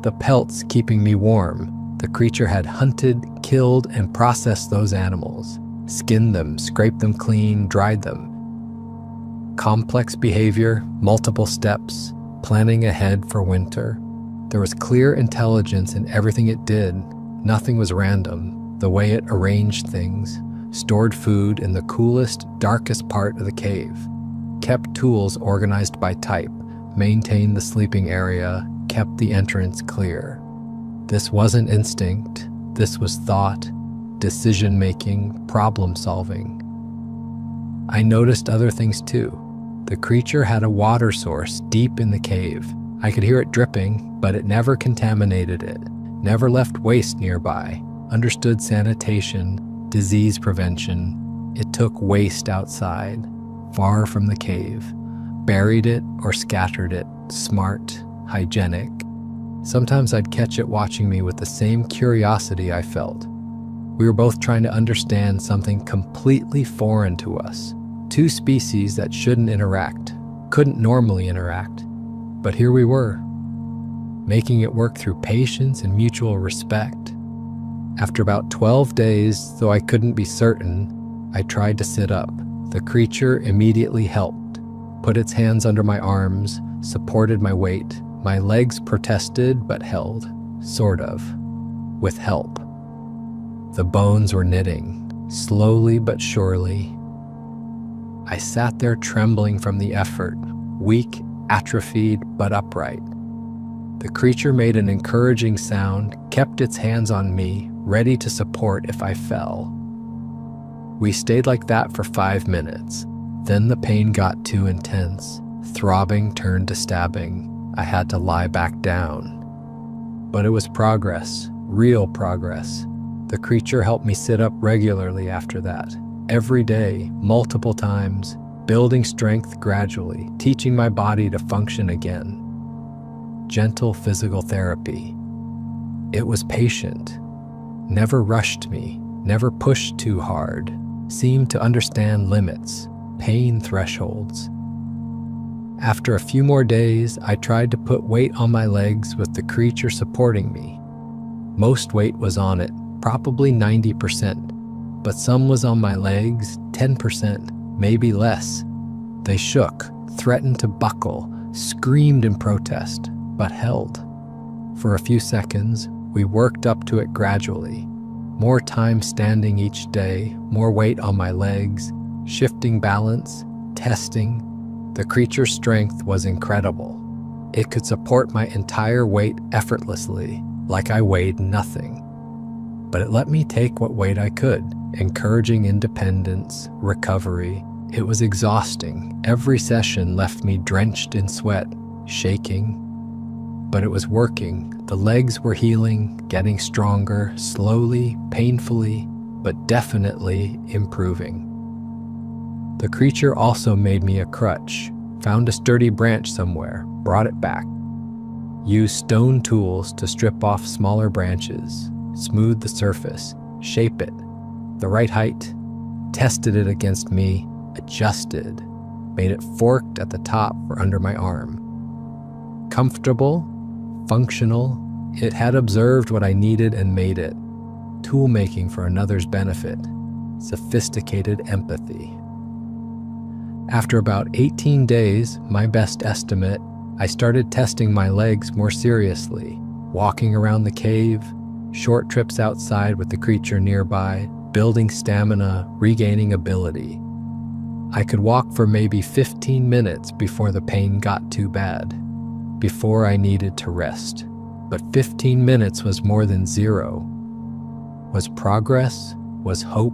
The pelts keeping me warm. The creature had hunted, killed, and processed those animals, skinned them, scraped them clean, dried them. Complex behavior, multiple steps, planning ahead for winter. There was clear intelligence in everything it did. Nothing was random. The way it arranged things, stored food in the coolest, darkest part of the cave, kept tools organized by type, maintained the sleeping area, kept the entrance clear. This wasn't instinct. This was thought, decision-making, problem-solving. I noticed other things too. The creature had a water source deep in the cave. I could hear it dripping, but it never contaminated it, never left waste nearby, understood sanitation, disease prevention. It took waste outside, far from the cave, buried it or scattered it, smart, hygienic. Sometimes I'd catch it watching me with the same curiosity I felt. We were both trying to understand something completely foreign to us. Two species that shouldn't interact, couldn't normally interact. But here we were, making it work through patience and mutual respect. After about 12 days, though I couldn't be certain, I tried to sit up. The creature immediately helped, put its hands under my arms, supported my weight. My legs protested but held, sort of, with help. The bones were knitting, slowly but surely. I sat there trembling from the effort, weak, atrophied, but upright. The creature made an encouraging sound, kept its hands on me, ready to support if I fell. We stayed like that for 5 minutes. Then the pain got too intense. Throbbing turned to stabbing. I had to lie back down. But it was progress, real progress. The creature helped me sit up regularly after that. Every day, multiple times, building strength gradually, teaching my body to function again. Gentle physical therapy. It was patient, never rushed me, never pushed too hard, seemed to understand limits, pain thresholds. After a few more days, I tried to put weight on my legs with the creature supporting me. Most weight was on it, probably 90%, but some was on my legs, 10%, maybe less. They shook, threatened to buckle, screamed in protest, but held. For a few seconds, we worked up to it gradually. More time standing each day, more weight on my legs, shifting balance, testing. The creature's strength was incredible. It could support my entire weight effortlessly, like I weighed nothing. But it let me take what weight I could, encouraging independence, recovery. It was exhausting. Every session left me drenched in sweat, shaking. But it was working. The legs were healing, getting stronger, slowly, painfully, but definitely improving. The creature also made me a crutch, found a sturdy branch somewhere, brought it back. Used stone tools to strip off smaller branches, smooth the surface, shape it, the right height, tested it against me, adjusted, made it forked at the top or under my arm. Comfortable, functional, it had observed what I needed and made it. Tool making for another's benefit, sophisticated empathy. After about 18 days, my best estimate, I started testing my legs more seriously, walking around the cave, short trips outside with the creature nearby, building stamina, regaining ability. I could walk for maybe 15 minutes before the pain got too bad, before I needed to rest. But 15 minutes was more than zero. Was progress? Was hope?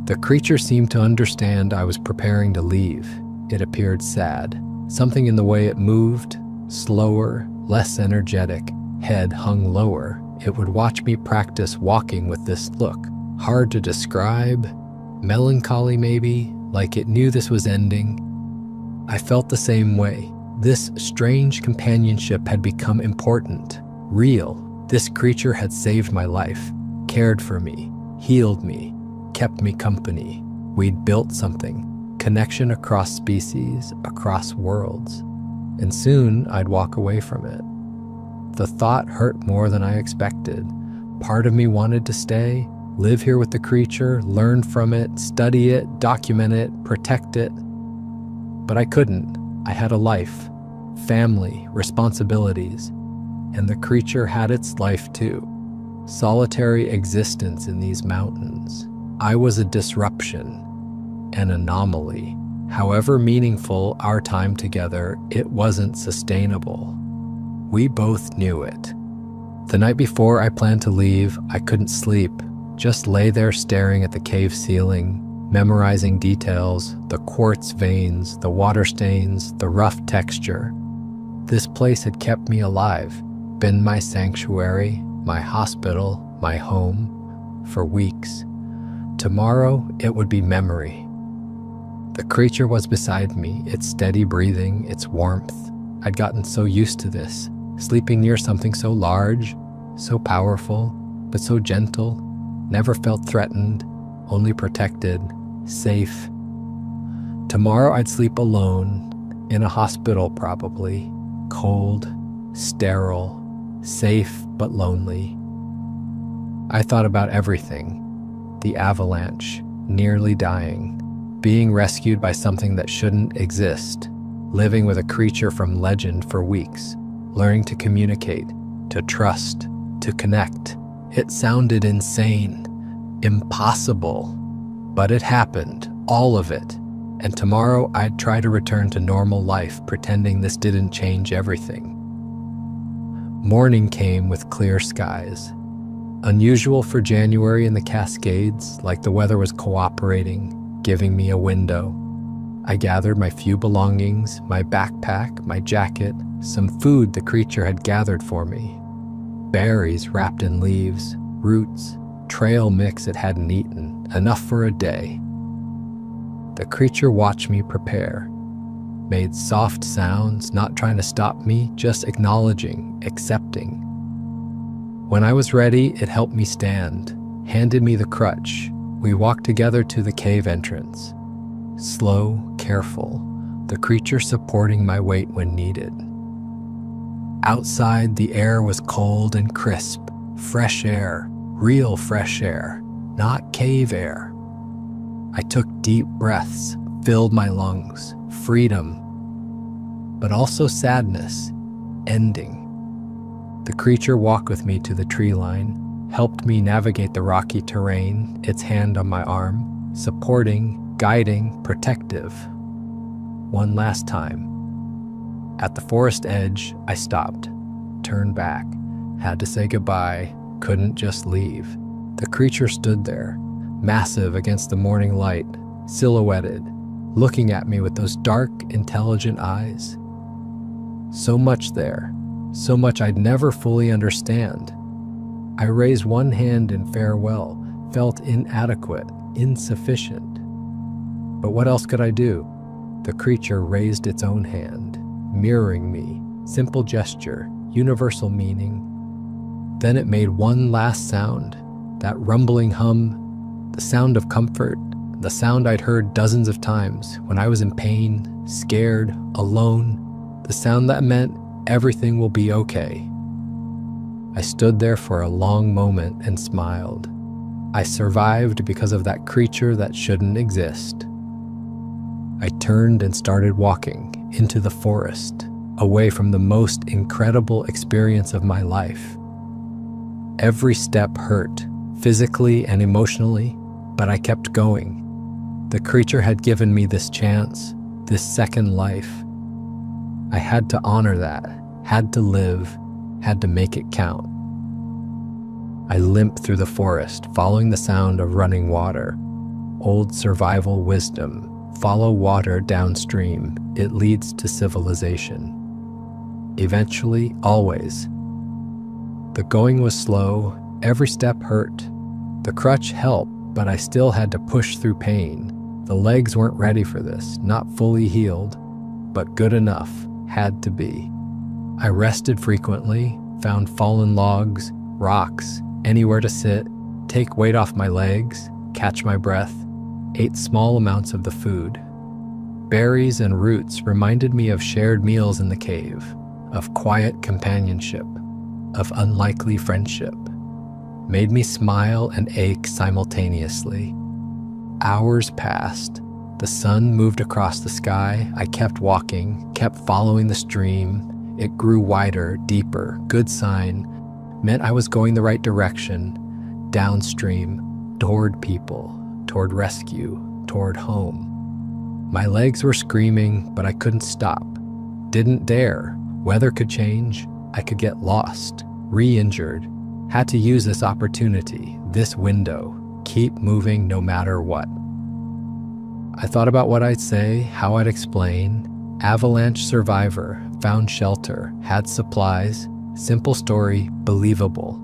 The creature seemed to understand I was preparing to leave. It appeared sad. Something in the way it moved, slower, less energetic, head hung lower. It would watch me practice walking with this look. Hard to describe, melancholy maybe, like it knew this was ending. I felt the same way. This strange companionship had become important, real. This creature had saved my life, cared for me, healed me, kept me company. We'd built something, connection across species, across worlds. And soon I'd walk away from it. The thought hurt more than I expected. Part of me wanted to stay, live here with the creature, learn from it, study it, document it, protect it. But I couldn't. I had a life, family, responsibilities, and the creature had its life too. Solitary existence in these mountains. I was a disruption, an anomaly. However meaningful our time together, it wasn't sustainable. We both knew it. The night before I planned to leave, I couldn't sleep, just lay there staring at the cave ceiling, memorizing details, the quartz veins, the water stains, the rough texture. This place had kept me alive, been my sanctuary, my hospital, my home, for weeks. Tomorrow, it would be memory. The creature was beside me, its steady breathing, its warmth. I'd gotten so used to this, sleeping near something so large, so powerful, but so gentle, never felt threatened, only protected, safe. Tomorrow I'd sleep alone, in a hospital probably, cold, sterile, safe but lonely. I thought about everything. The avalanche, nearly dying, being rescued by something that shouldn't exist, living with a creature from legend for weeks, learning to communicate, to trust, to connect. It sounded insane, impossible, but it happened, all of it. And tomorrow I'd try to return to normal life, pretending this didn't change everything. Morning came with clear skies. Unusual for January in the Cascades, like the weather was cooperating, giving me a window. I gathered my few belongings, my backpack, my jacket, some food the creature had gathered for me. Berries wrapped in leaves, roots, trail mix it hadn't eaten, enough for a day. The creature watched me prepare, made soft sounds, not trying to stop me, just acknowledging, accepting. When I was ready, it helped me stand, handed me the crutch. We walked together to the cave entrance. Slow, careful, the creature supporting my weight when needed. Outside, the air was cold and crisp, fresh air, real fresh air, not cave air. I took deep breaths, filled my lungs, freedom, but also sadness, ending. The creature walked with me to the tree line, helped me navigate the rocky terrain, its hand on my arm, supporting, guiding, protective. One last time. At the forest edge, I stopped, turned back, had to say goodbye, couldn't just leave. The creature stood there, massive against the morning light, silhouetted, looking at me with those dark, intelligent eyes. So much there, so much I'd never fully understand. I raised one hand in farewell, felt inadequate, insufficient. But what else could I do? The creature raised its own hand, mirroring me, simple gesture, universal meaning. Then it made one last sound, that rumbling hum, the sound of comfort, the sound I'd heard dozens of times when I was in pain, scared, alone, the sound that meant everything will be okay. I stood there for a long moment and smiled. I survived because of that creature that shouldn't exist. I turned and started walking into the forest, away from the most incredible experience of my life. Every step hurt, physically and emotionally, but I kept going. The creature had given me this chance, this second life. I had to honor that, had to live, had to make it count. I limped through the forest, following the sound of running water. Old survival wisdom, follow water downstream, it leads to civilization. Eventually, always. The going was slow, every step hurt. The crutch helped, but I still had to push through pain. The legs weren't ready for this, not fully healed, but good enough, had to be. I rested frequently, found fallen logs, rocks, anywhere to sit, take weight off my legs, catch my breath, ate small amounts of the food. Berries and roots reminded me of shared meals in the cave, of quiet companionship, of unlikely friendship. Made me smile and ache simultaneously. Hours passed. The sun moved across the sky. I kept walking, kept following the stream. It grew wider, deeper. Good sign. Meant I was going the right direction. Downstream, toward people, toward rescue, toward home. My legs were screaming, but I couldn't stop. Didn't dare. Weather could change. I could get lost, re-injured. Had to use this opportunity, this window. Keep moving no matter what. I thought about what I'd say, how I'd explain. Avalanche survivor, found shelter, had supplies. Simple story, believable.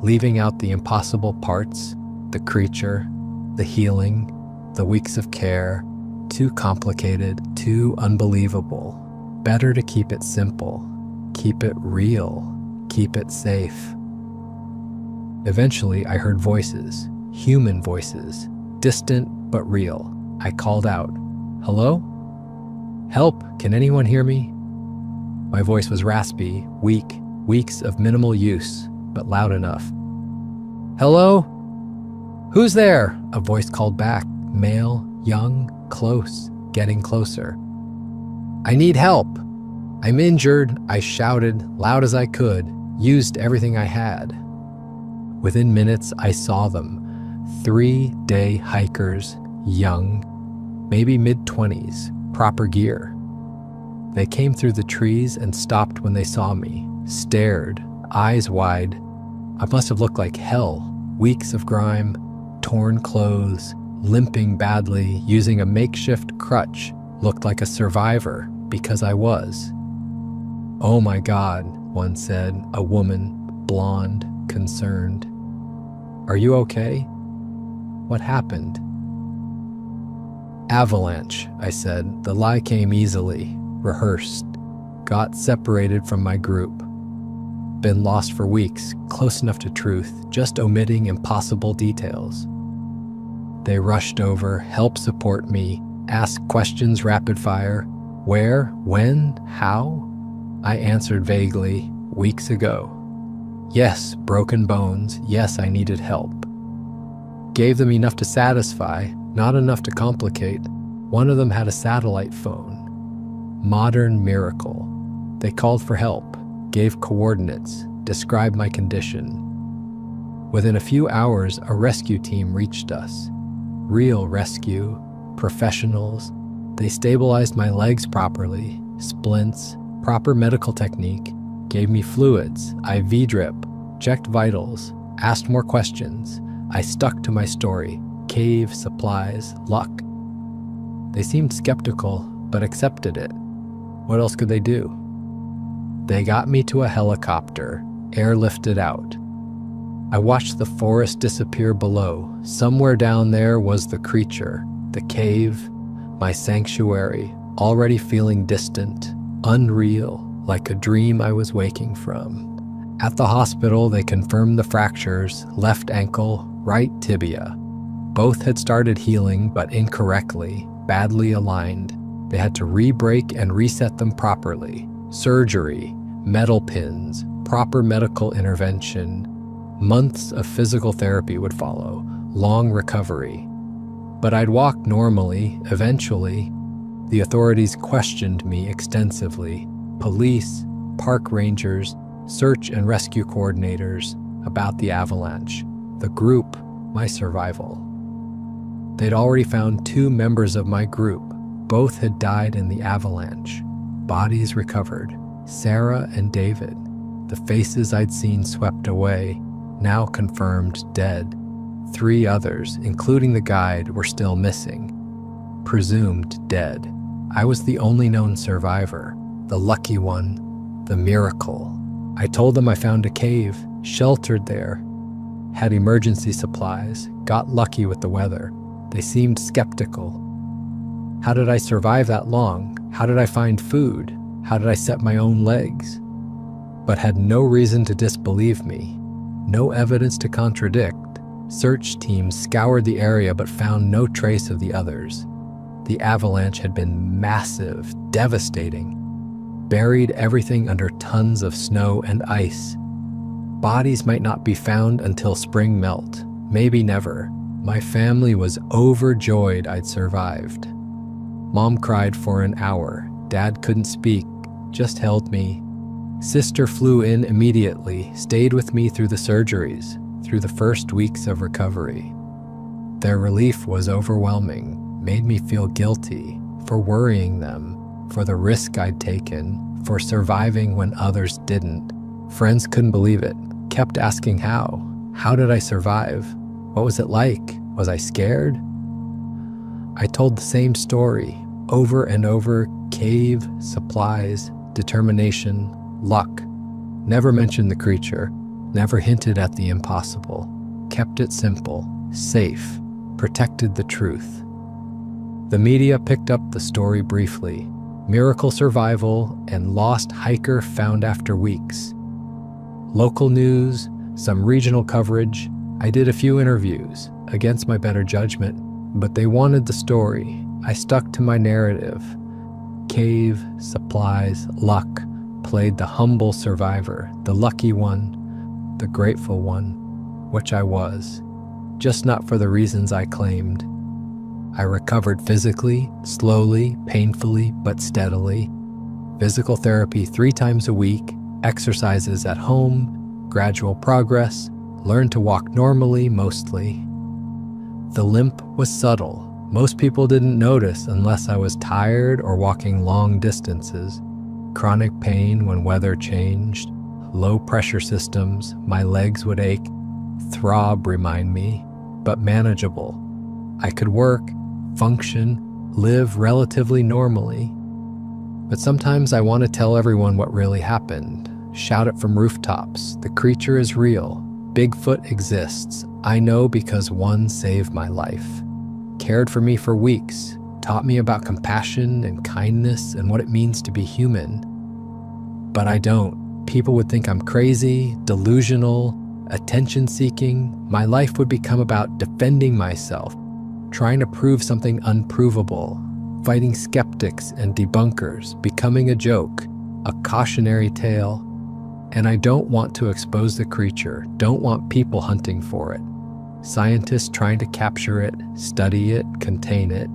Leaving out the impossible parts, the creature, the healing, the weeks of care. Too complicated, too unbelievable. Better to keep it simple. Keep it real. Keep it safe. Eventually, I heard voices, human voices, distant but real. I called out, "Hello? Help, can anyone hear me?" My voice was raspy, weak, weeks of minimal use, but loud enough. "Hello? Who's there?" A voice called back, male, young, close, getting closer. "I need help. I'm injured," I shouted, loud as I could, used everything I had. Within minutes, I saw them. 3-day hikers, young, maybe mid-20s, proper gear. They came through the trees and stopped when they saw me, stared, eyes wide. I must have looked like hell. Weeks of grime, torn clothes, limping badly, using a makeshift crutch. Looked like a survivor, because I was. "Oh my God," one said, a woman, blonde, concerned. "Are you okay? What happened?" "Avalanche," I said. The lie came easily, rehearsed. Got separated from my group. Been lost for weeks, close enough to truth, just omitting impossible details. They rushed over, helped support me, asked questions rapid fire. Where? When? How? I answered vaguely, weeks ago. Yes, broken bones. Yes, I needed help. Gave them enough to satisfy, not enough to complicate. One of them had a satellite phone. Modern miracle. They called for help, gave coordinates, described my condition. Within a few hours, a rescue team reached us. Real rescue, professionals. They stabilized my legs properly, splints, proper medical technique, gave me fluids, IV drip, checked vitals, asked more questions. I stuck to my story, cave, supplies, luck. They seemed skeptical, but accepted it. What else could they do? They got me to a helicopter, airlifted out. I watched the forest disappear below. Somewhere down there was the creature, the cave, my sanctuary, already feeling distant, unreal, like a dream I was waking from. At the hospital, they confirmed the fractures, left ankle, right tibia. Both had started healing, but incorrectly, badly aligned. They had to re-break and reset them properly. Surgery, metal pins, proper medical intervention. Months of physical therapy would follow, long recovery. But I'd walk normally, eventually. The authorities questioned me extensively. Police, park rangers, search and rescue coordinators about the avalanche, the group, my survival. They'd already found 2 members of my group. Both had died in the avalanche. Bodies recovered. Sarah and David. The faces I'd seen swept away, now confirmed dead. 3 others, including the guide, were still missing. Presumed dead. I was the only known survivor, the lucky one, the miracle. I told them I found a cave, sheltered there, had emergency supplies, got lucky with the weather. They seemed skeptical. How did I survive that long? How did I find food? How did I set my own legs? But had no reason to disbelieve me, no evidence to contradict. Search teams scoured the area but found no trace of the others. The avalanche had been massive, devastating, buried everything under tons of snow and ice. Bodies might not be found until spring melt, maybe never. My family was overjoyed I'd survived. Mom cried for an hour. Dad couldn't speak, just held me. Sister flew in immediately, stayed with me through the surgeries, through the first weeks of recovery. Their relief was overwhelming, made me feel guilty for worrying them, for the risk I'd taken, for surviving when others didn't. Friends couldn't believe it, kept asking how. How did I survive? What was it like? Was I scared? I told the same story, over and over, cave, supplies, determination, luck. Never mentioned the creature, never hinted at the impossible. Kept it simple, safe, protected the truth. The media picked up the story briefly. Miracle survival and lost hiker found after weeks. Local news, some regional coverage. I did a few interviews, against my better judgment, but they wanted the story. I stuck to my narrative. Cave, supplies, luck, played the humble survivor, the lucky one, the grateful one, which I was, just not for the reasons I claimed. I recovered physically, slowly, painfully, but steadily. Physical therapy 3 times a week, exercises at home, gradual progress, learned to walk normally mostly. The limp was subtle. Most people didn't notice unless I was tired or walking long distances. Chronic pain when weather changed. low pressure systems, my legs would ache, throb remind me, but manageable. I could work, function, live relatively normally. But sometimes I want to tell everyone what really happened. Shout it from rooftops. The creature is real. Bigfoot exists. I know because one saved my life. Cared for me for weeks. Taught me about compassion and kindness and what it means to be human. But I don't. People would think I'm crazy, delusional, attention-seeking. My life would become about defending myself, trying to prove something unprovable, fighting skeptics and debunkers, becoming a joke, a cautionary tale. And I don't want to expose the creature, don't want people hunting for it. Scientists trying to capture it, study it, contain it,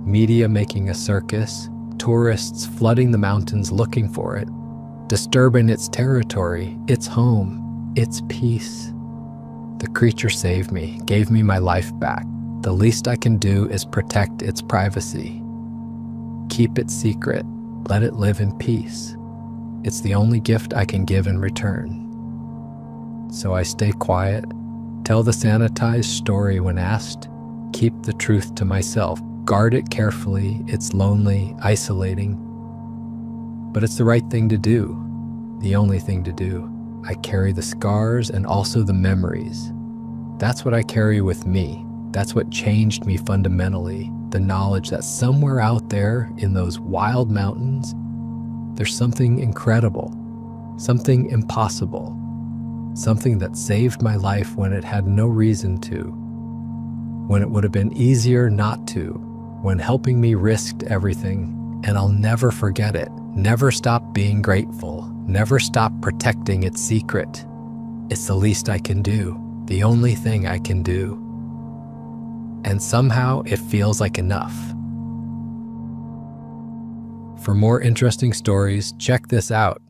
media making a circus, tourists flooding the mountains looking for it, disturbing its territory, its home, its peace. The creature saved me, gave me my life back. The least I can do is protect its privacy. Keep it secret, let it live in peace. It's the only gift I can give in return. So I stay quiet, tell the sanitized story when asked, keep the truth to myself, guard it carefully. It's lonely, isolating, but it's the right thing to do, the only thing to do. I carry the scars and also the memories. That's what I carry with me. That's what changed me fundamentally, the knowledge that somewhere out there in those wild mountains, there's something incredible, something impossible, something that saved my life when it had no reason to, when it would have been easier not to, when helping me risked everything, and I'll never forget it. Never stop being grateful, never stop protecting its secret. It's the least I can do, the only thing I can do. And somehow it feels like enough. For more interesting stories, check this out.